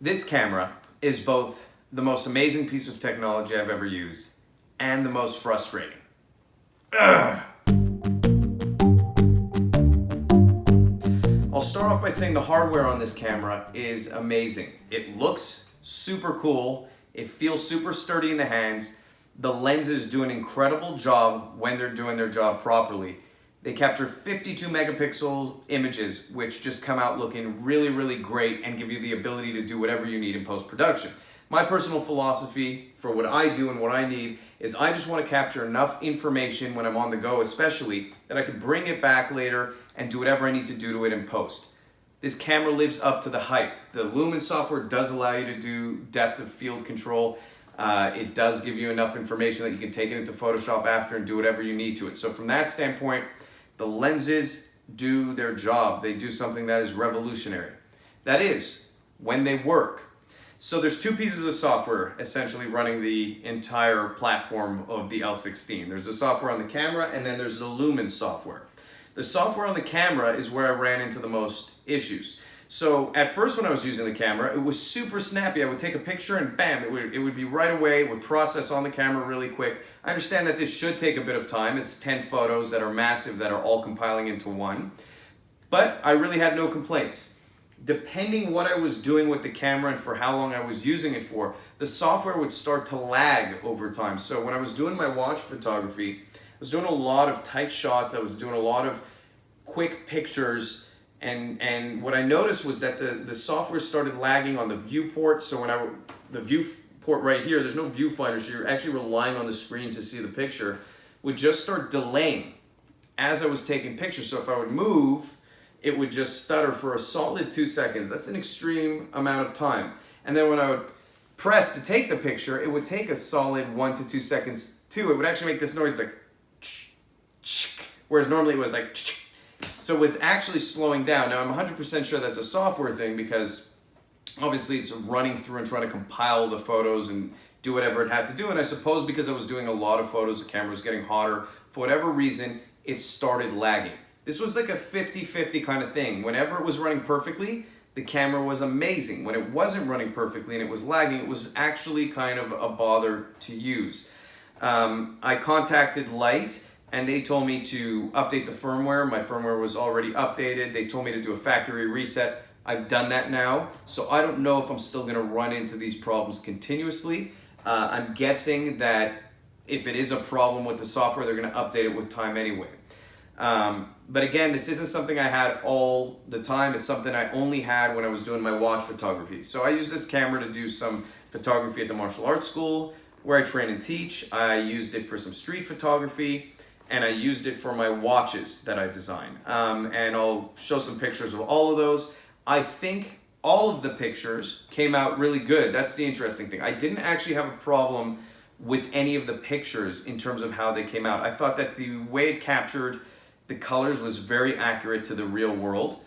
This camera is both the most amazing piece of technology I've ever used and the most frustrating. Ugh. I'll start off by saying the hardware on this camera is amazing. It looks super cool. It feels super sturdy in the hands. The lenses do an incredible job when they're doing their job properly. They capture 52 megapixel images, which just come out looking really, really great and give you the ability to do whatever you need in post-production. My personal philosophy for what I do and what I need is I just want to capture enough information when I'm on the go, especially, that I can bring it back later and do whatever I need to do to it in post. This camera lives up to the hype. The Lumen software does allow you to do depth of field control. It does give you enough information that you can take it into Photoshop after and do whatever you need to it. So from that standpoint, the lenses do their job. They do something that is revolutionary. That is, when they work. So there's two pieces of software essentially running the entire platform of the L16. There's the software on the camera, and then there's the Lumen software. The software on the camera is where I ran into the most issues. So at first when I was using the camera, it was super snappy. I would take a picture and bam, it would be right away. It would process on the camera really quick. I understand that this should take a bit of time. It's 10 photos that are massive that are all compiling into one. But I really had no complaints. Depending what I was doing with the camera and for how long I was using it for, the software would start to lag over time. So when I was doing my watch photography, I was doing a lot of tight shots. I was doing a lot of quick pictures. And what I noticed was that the software started lagging on the viewport. So when the viewport right here, there's no viewfinder, so you're actually relying on the screen to see the picture, would just start delaying as I was taking pictures. So if I would move, it would just stutter for a solid 2 seconds. That's an extreme amount of time. And then when I would press to take the picture, it would take a solid 1 to 2 seconds too. It would actually make this noise like, whereas normally it was like, so it was actually slowing down. Now I'm 100% sure that's a software thing because obviously it's running through and trying to compile the photos and do whatever it had to do. And I suppose because I was doing a lot of photos, the camera was getting hotter. For whatever reason, it started lagging. This was like a 50-50 kind of thing. Whenever it was running perfectly, the camera was amazing. When it wasn't running perfectly and it was lagging, it was actually kind of a bother to use. I contacted Light and they told me to update the firmware. My firmware was already updated. They told me to do a factory reset. I've done that now, so I don't know if I'm still gonna run into these problems continuously. I'm guessing that if it is a problem with the software, they're gonna update it with time anyway. But again, this isn't something I had all the time. It's something I only had when I was doing my watch photography. So I use this camera to do some photography at the martial arts school where I train and teach. I used it for some street photography, and I used it for my watches that I design. And I'll show some pictures of all of those. I think all of the pictures came out really good. That's the interesting thing. I didn't actually have a problem with any of the pictures in terms of how they came out. I thought that the way it captured the colors was very accurate to the real world,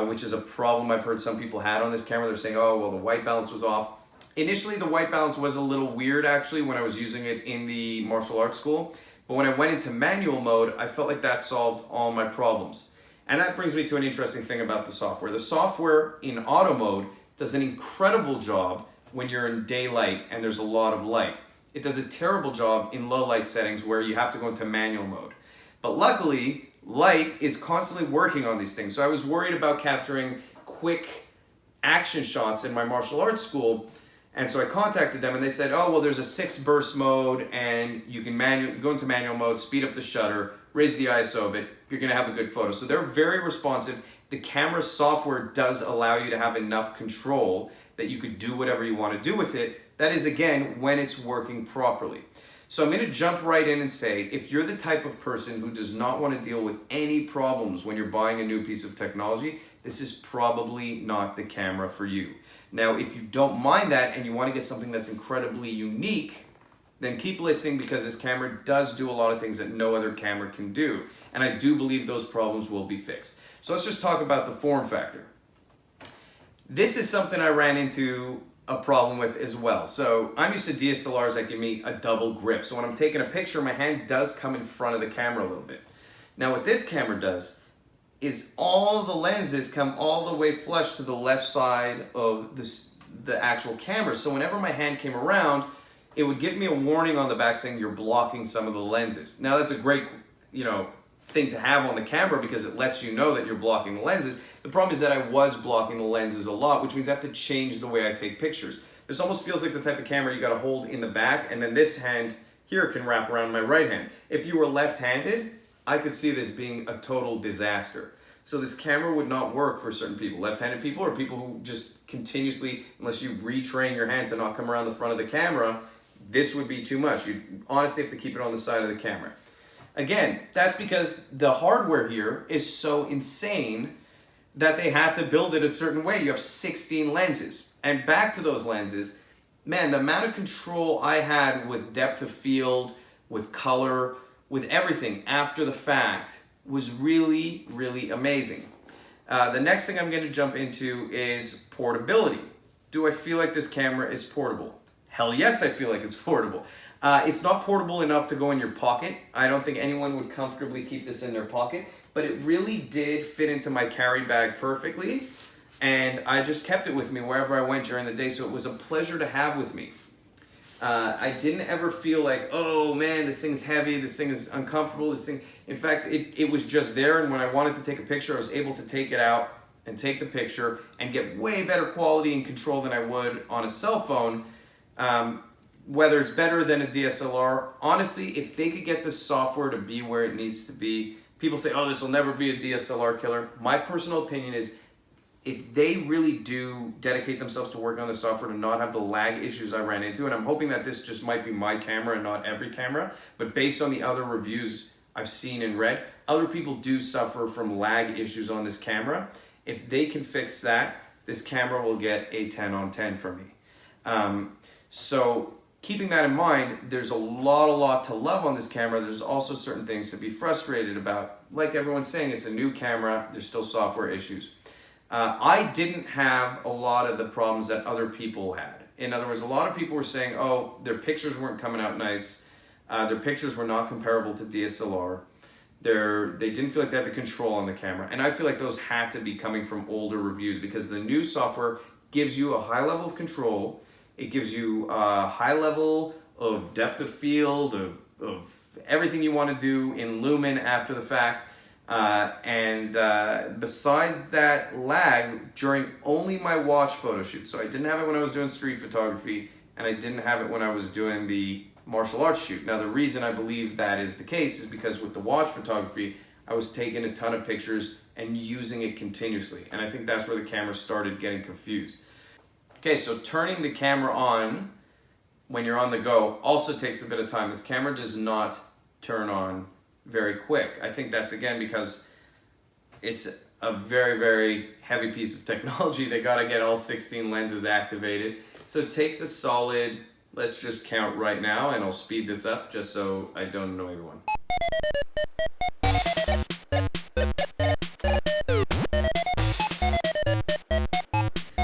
which is a problem I've heard some people had on this camera. They're saying, oh, well, the white balance was off. Initially, the white balance was a little weird, actually, when I was using it in the martial arts school. But when I went into manual mode, I felt like that solved all my problems. And that brings me to an interesting thing about the software. The software in auto mode does an incredible job when you're in daylight and there's a lot of light. It does a terrible job in low light settings where you have to go into manual mode. But luckily, Light is constantly working on these things. So I was worried about capturing quick action shots in my martial arts school. And so I contacted them and they said, oh, well, there's a 6 burst mode and you can go into manual mode, speed up the shutter, raise the ISO of it, you're gonna have a good photo. So they're very responsive. The camera software does allow you to have enough control that you could do whatever you wanna do with it. That is, again, when it's working properly. So I'm gonna jump right in and say, if you're the type of person who does not wanna deal with any problems when you're buying a new piece of technology, this is probably not the camera for you. Now, if you don't mind that and you want to get something that's incredibly unique, then keep listening because this camera does do a lot of things that no other camera can do. And I do believe those problems will be fixed. So let's just talk about the form factor. This is something I ran into a problem with as well. So I'm used to DSLRs that give me a double grip. So when I'm taking a picture, my hand does come in front of the camera a little bit. Now what this camera does is all the lenses come all the way flush to the left side of the actual camera. So whenever my hand came around, it would give me a warning on the back saying you're blocking some of the lenses. Now that's a great, thing to have on the camera because it lets you know that you're blocking the lenses. The problem is that I was blocking the lenses a lot, which means I have to change the way I take pictures. This almost feels like the type of camera you got to hold in the back, and then this hand here can wrap around my right hand. If you were left-handed, I could see this being a total disaster. So this camera would not work for certain people. Left-handed people or people who just continuously, unless you retrain your hand to not come around the front of the camera, this would be too much. You honestly have to keep it on the side of the camera. Again, that's because the hardware here is so insane that they had to build it a certain way. You have 16 lenses. And back to those lenses, man, the amount of control I had with depth of field, with color, with everything after the fact was really, really amazing. The next thing I'm going to jump into is portability. Do I feel like this camera is portable? Hell yes, I feel like it's portable. It's not portable enough to go in your pocket. I don't think anyone would comfortably keep this in their pocket, but it really did fit into my carry bag perfectly, and I just kept it with me wherever I went during the day, so it was a pleasure to have with me. I didn't ever feel like, oh man, this thing's heavy, this thing is uncomfortable, in fact, it was just there, and when I wanted to take a picture, I was able to take it out and take the picture and get way better quality and control than I would on a cell phone. Whether it's better than a DSLR, honestly, if they could get the software to be where it needs to be, people say, oh, this will never be a DSLR killer. My personal opinion is if they really do dedicate themselves to working on the software to not have the lag issues I ran into, and I'm hoping that this just might be my camera and not every camera, but based on the other reviews I've seen and read, other people do suffer from lag issues on this camera. If they can fix that, this camera will get a 10 on 10 from me. So keeping that in mind, there's a lot to love on this camera. There's also certain things to be frustrated about. Like everyone's saying, it's a new camera. There's still software issues. I didn't have a lot of the problems that other people had. In other words, a lot of people were saying, oh, their pictures weren't coming out nice. Their pictures were not comparable to DSLR. They didn't feel like they had the control on the camera. And I feel like those had to be coming from older reviews because the new software gives you a high level of control. It gives you a high level of depth of field, of everything you want to do in Lumen after the fact. Besides that lag, during only my watch photo shoot, so I didn't have it when I was doing street photography, and I didn't have it when I was doing the martial arts shoot. Now the reason I believe that is the case is because with the watch photography, I was taking a ton of pictures and using it continuously, and I think that's where the camera started getting confused. Okay, so turning the camera on when you're on the go also takes a bit of time. This camera does not turn on very quick. I think that's again because it's a very, very heavy piece of technology. They gotta get all 16 lenses activated. So it takes a solid, let's just count right now, and I'll speed this up just so I don't annoy everyone.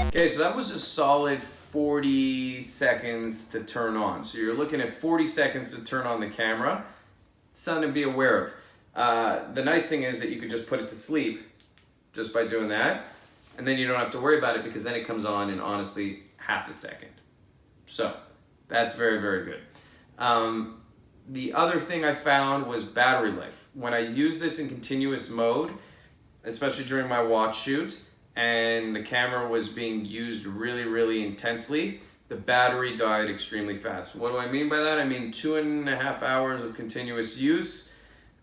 Okay, so that was a solid 40 seconds to turn on. So you're looking at 40 seconds to turn on the camera. Something to be aware of. The nice thing is that you can just put it to sleep just by doing that, and then you don't have to worry about it because then it comes on in honestly half a second. So that's very, very good. The other thing I found was battery life. When I use this in continuous mode, especially during my watch shoot, and the camera was being used really, really intensely, the battery died extremely fast. What do I mean by that? I mean 2.5 hours of continuous use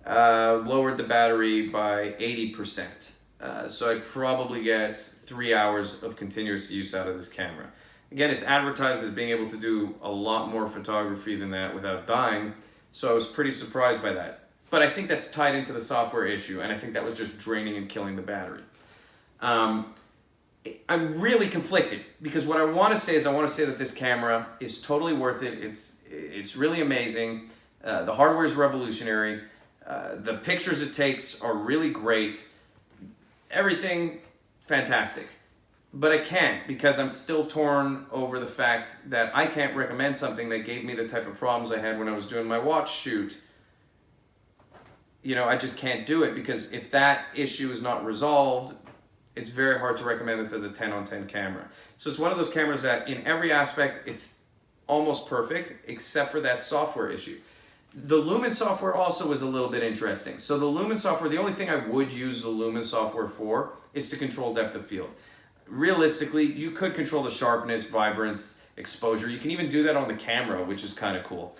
lowered the battery by 80%. So I'd probably get 3 hours of continuous use out of this camera. Again, it's advertised as being able to do a lot more photography than that without dying, so I was pretty surprised by that. But I think that's tied into the software issue, and I think that was just draining and killing the battery. I'm really conflicted because what I want to say is I want to say that this camera is totally worth it. It's really amazing. The hardware is revolutionary. The pictures it takes are really great. Everything fantastic. But I can't because I'm still torn over the fact that I can't recommend something that gave me the type of problems I had when I was doing my watch shoot. You know, I just can't do it because if that issue is not resolved, it's very hard to recommend this as a 10 on 10 camera. So it's one of those cameras that in every aspect, it's almost perfect, except for that software issue. The Lumen software also was a little bit interesting. So the Lumen software, the only thing I would use the Lumen software for is to control depth of field. Realistically, you could control the sharpness, vibrance, exposure. You can even do that on the camera, which is kind of cool.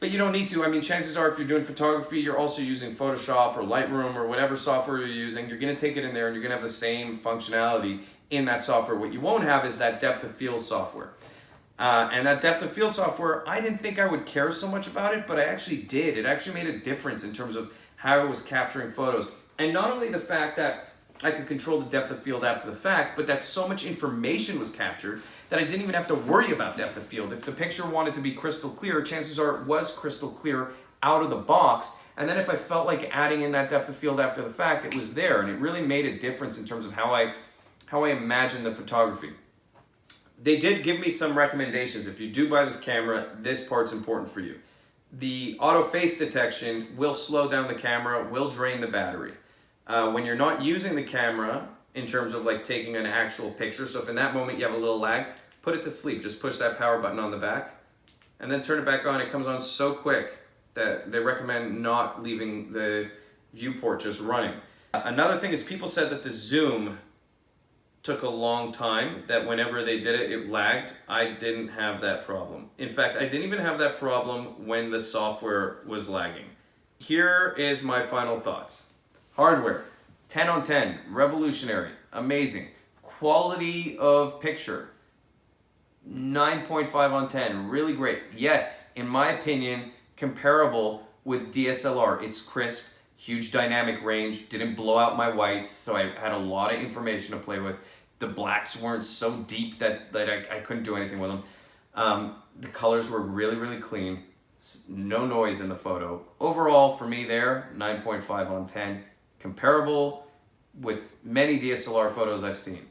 But you don't need to. I mean, chances are if you're doing photography, you're also using Photoshop or Lightroom or whatever software you're using, you're going to take it in there and you're going to have the same functionality in that software. What you won't have is that depth of field software. And that depth of field software, I didn't think I would care so much about it, but I actually did. It actually made a difference in terms of how it was capturing photos. And not only the fact that I could control the depth of field after the fact, but that so much information was captured that I didn't even have to worry about depth of field. If the picture wanted to be crystal clear, chances are it was crystal clear out of the box. And then if I felt like adding in that depth of field after the fact, it was there. And it really made a difference in terms of how I imagine the photography. They did give me some recommendations. If you do buy this camera, this part's important for you. The auto face detection will slow down the camera, will drain the battery. When you're not using the camera, in terms of like taking an actual picture, so if in that moment you have a little lag, put it to sleep. Just push that power button on the back and then turn it back on. It comes on so quick that they recommend not leaving the viewport just running. Another thing is people said that the zoom took a long time, that whenever they did it, it lagged. I didn't have that problem. In fact, I didn't even have that problem when the software was lagging. Here is my final thoughts. Hardware, 10 on 10, revolutionary, amazing. Quality of picture, 9.5 on 10, really great. Yes, in my opinion, comparable with DSLR. It's crisp, huge dynamic range, didn't blow out my whites, so I had a lot of information to play with. The blacks weren't so deep that I couldn't do anything with them. The colors were really, really clean, no noise in the photo. Overall, for me there, 9.5 on 10, comparable with many DSLR photos I've seen.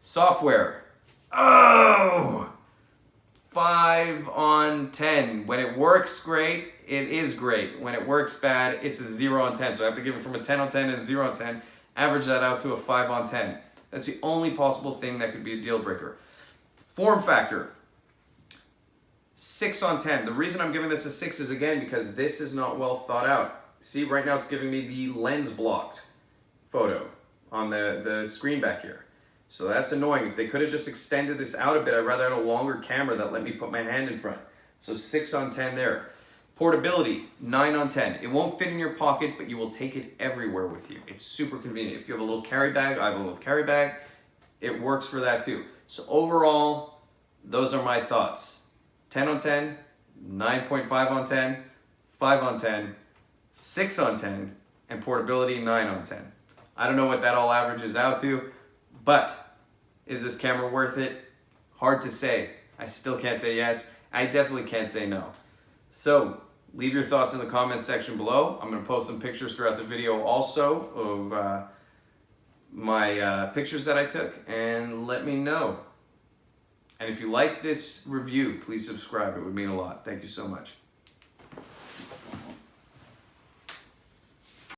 Software, 5 on 10. When it works great, it is great. When it works bad, it's a 0 on 10. So I have to give it from a 10 on 10 and a 0 on 10, average that out to a 5 on 10. That's the only possible thing that could be a deal breaker. Form factor, 6 on 10. The reason I'm giving this a 6 is again because this is not well thought out. See, right now it's giving me the lens blocked photo on the screen back here. So that's annoying. If they could have just extended this out a bit, I'd rather have a longer camera that let me put my hand in front. So 6 on 10 there. Portability, 9 on 10. It won't fit in your pocket, but you will take it everywhere with you. It's super convenient. If you have a little carry bag, I have a little carry bag. It works for that too. So overall, those are my thoughts. 10 on 10, 9.5 on 10, 5 on 10, 6 on 10, and portability 9 on 10. I don't know what that all averages out to, but is this camera worth it? Hard to say. I still can't say yes. I definitely can't say no. So leave your thoughts in the comments section below. I'm going to post some pictures throughout the video also of my pictures that I took, and let me know. And if you like this review, please subscribe. It would mean a lot. Thank you so much.